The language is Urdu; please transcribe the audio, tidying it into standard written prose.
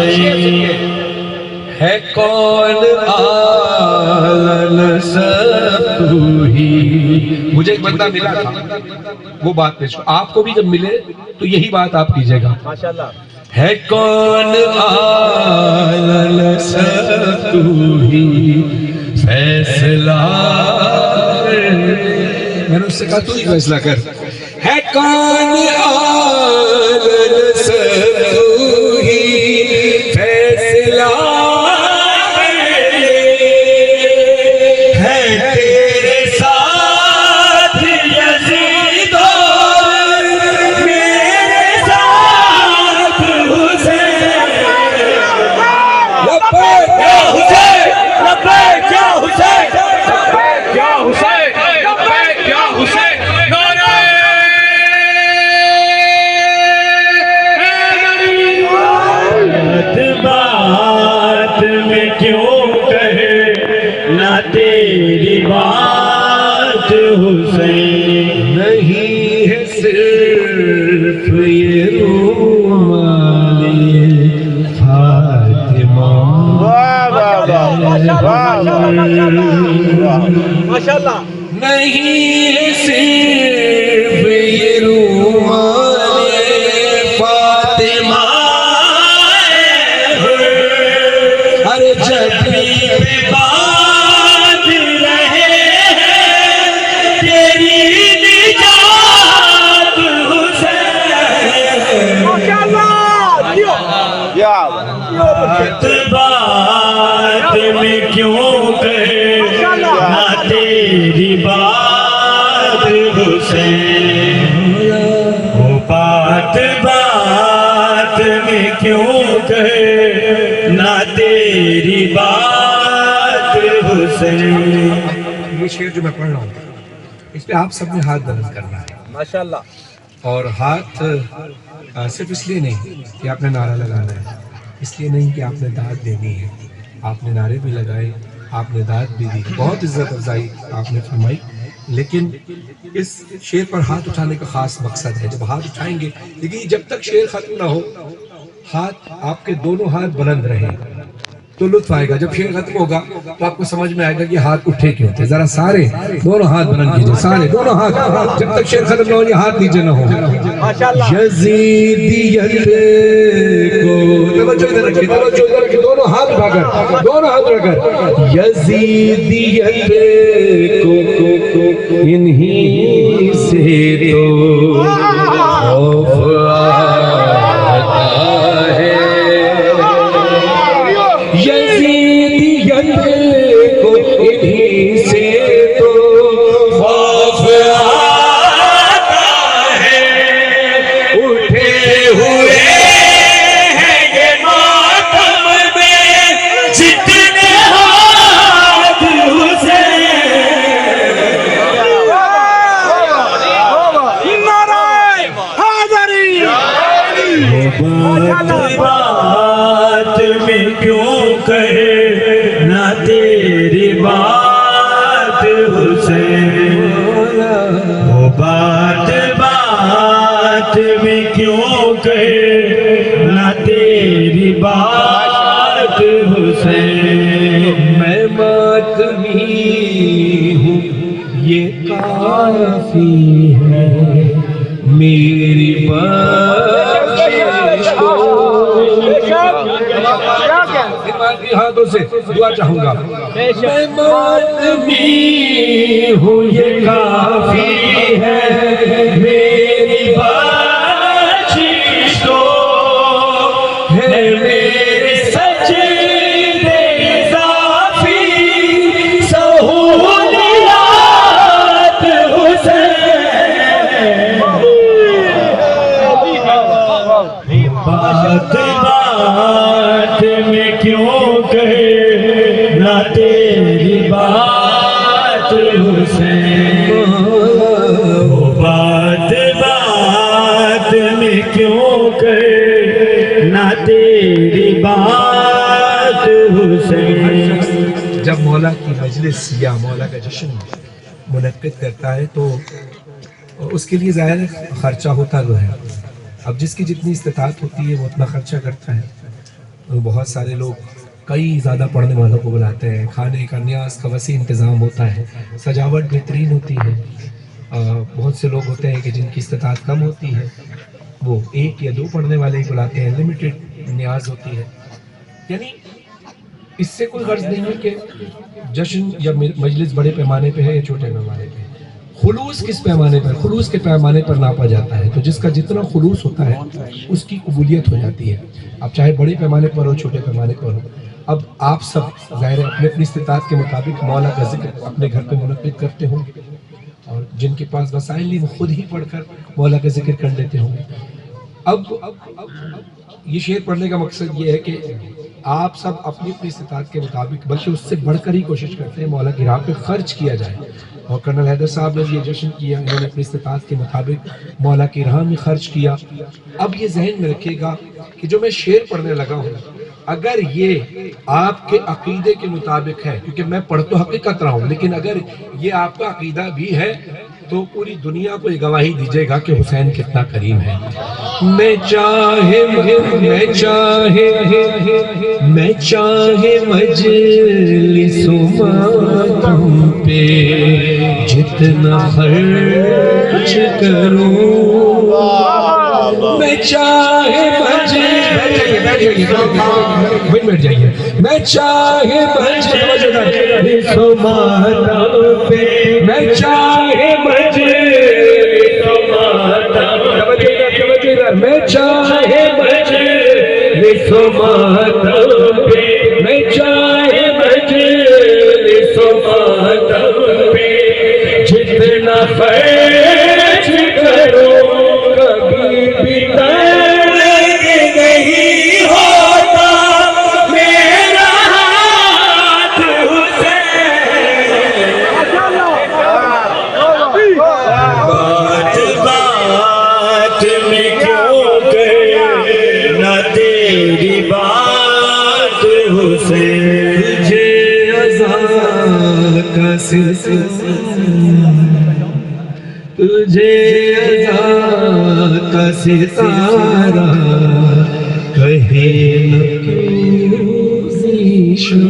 حسین ہے کون اعلی نسب تو ہی. مجھے ایک بندہ ملا تھا وہ بات پیش آپ کو بھی جب ملے تو یہی بات آپ کیجئے گا. ہے کون اعلی نسب تو ہی فیصلہ. میں نے اس سے کہا تو ہی فیصلہ کر. ہے کون اعلی نسب تو ہی فیصلہ ہے تیرے ساتھ یزید اور میرے ساتھ حسین. لبیک یا حسین لبیک یا حسین لبیک یا حسین لبیک یا حسین. بات میں کیوں کہے نہ تیری بات حسین. نہیں ہے صرف یہ رومال فاطمہ. ماشاءاللہ. نہیں ہے صرف یہ رومال فاطمہ. جب بھی بات رہے تیری نجات حسین. بات میں کیوں کہے نہ تیری بات حسین. وہ بات میں کیوں کہے نہ تیری بات حسین. یہ شعر جو میں پڑھ رہا ہوں اس پہ آپ سب نے ہاتھ بلند کرنا ہے ماشاءاللہ. اور ہاتھ صرف اس لیے نہیں کہ آپ نے نعرہ لگانا ہے, اس لیے نہیں کہ آپ نے داد دینی ہے. آپ نے نعرے بھی لگائے, آپ نے داد بھی دی, بہت عزت افزائی آپ نے فرمائی, لیکن اس شعر پر ہاتھ اٹھانے کا خاص مقصد ہے. جب ہاتھ اٹھائیں گے لیکن جب تک شعر ختم نہ ہو ہاتھ آپ کے دونوں ہاتھ بلند رہیں تو لطف آئے گا. جب شعر ختم ہوگا تو آپ کو سمجھ میں آئے گا کہ ہاتھ اٹھے کیوں تھے. ذرا سارے دونوں ہاتھ بلند کیجئے, سارے دونوں ہاتھ. جب تک شعر ختم نہ ہو یہ ہاتھ نیچے نہ ہو. یزیدیت کو توجہ ادھر رکھیے, توجہ ادھر رکھیے, دونوں ہاتھ اٹھا کر, دونوں ہاتھ اٹھا کر. یزیدیت کو انہی سے تو خوف آتا ہے. یزیدیت کو انہی سے تو خوف آتا ہے. اٹھے ہوئے ہیں یہ ماتم میں جتنے ہاتھ حسین. بات میں کیوں کہے نہ تیری بات حسین. وہ بات میں کیوں کہے نہ تیری بات حسین. میں ماتمی ہوں یہ کافی ہے میری بخشش کو. ہاتھوں سے دعا چاہوں گا. میں ماتمی ہوں یہ کافی ہے میری بخشش کو. ہے میرے سجدے اضافی سہولیات حسین. بات میں کیوں کہے نہ تیری بات حسین. بات میں کیوں کہے نہ تیری بات حسین. جب مولا کی مجلس یا مولا کا جشن منعقد کرتا ہے تو اس کے لیے ظاہر خرچہ ہوتا جو ہے. اب جس کی جتنی استطاعت ہوتی ہے وہ اتنا خرچہ کرتا ہے. بہت سارے لوگ کئی زیادہ پڑھنے والوں کو بلاتے ہیں، کھانے کا نیاز کا وسیع انتظام ہوتا ہے، سجاوٹ بہترین ہوتی ہے۔ بہت سے لوگ ہوتے ہیں کہ جن کی استطاعت کم ہوتی ہے، وہ 1 یا 2 پڑھنے والے ہی بلاتے ہیں، لمیٹڈ نیاز ہوتی ہے۔ یعنی اس سے کوئی غرض نہیں ہے کہ جشن یا مجلس بڑے پیمانے پہ ہے یا چھوٹے پیمانے پہ ہے۔ خلوص کس پیمانے پر؟ خلوص کے پیمانے پر ناپا جاتا ہے۔ تو جس کا جتنا خلوص ہوتا ہے اس کی قبولیت ہو جاتی ہے، اب چاہے بڑے پیمانے پر ہو چھوٹے پیمانے پر ہو۔ اب آپ سب ظاہر ہے اپنے اپنی استطاعت کے مطابق مولا کا ذکر اپنے گھر پہ منعقد کرتے ہوں گے، اور جن کے پاس وسائل نہیں وہ خود ہی پڑھ کر مولا کا ذکر کر لیتے ہوں گے۔ اب یہ شعر پڑھنے کا مقصد یہ ہے کہ آپ سب اپنی اپنی استطاعت کے مطابق بلکہ اس سے بڑھ کر ہی کوشش کرتے ہیں مولا کی راہ پہ خرچ کیا جائے۔ اور کرنل حیدر صاحب نے یہ جشن کیا، انہوں نے اپنی استطاعت کے مطابق مولا کی راہ میں خرچ کیا۔ اب یہ ذہن میں رکھیے گا کہ جو میں شعر پڑھنے لگا ہوں، اگر یہ آپ کے عقیدے کے مطابق ہے، کیونکہ میں پڑھ تو حقیقت رہا ہوں، لیکن اگر یہ آپ کا عقیدہ بھی ہے تو پوری دنیا کو یہ گواہی دیجیے گا کہ حسین کتنا کریم ہے۔ میں چاہے مجلس و ماتم پہ جتنا خرچ کروں، میں چاہے بیٹھ جائیے، میں چاہے مجلس و ماتم پہ، میں چاہے مجلس و ماتم پہ، میں چاہے مجلس و ماتم پہ، میں چاہے مجلس و ماتم پہ جتنا خرچ کروں، کبھی بھی تنگ نہیں ہوتا میرا ہاتھ حسین۔ بات بات میں کیوں کہ نہ تیری بات حسین، تجھے عزا کا سلسلہ، تجھے عزا کا ستارہ کہے نہ کیوں ذیشان،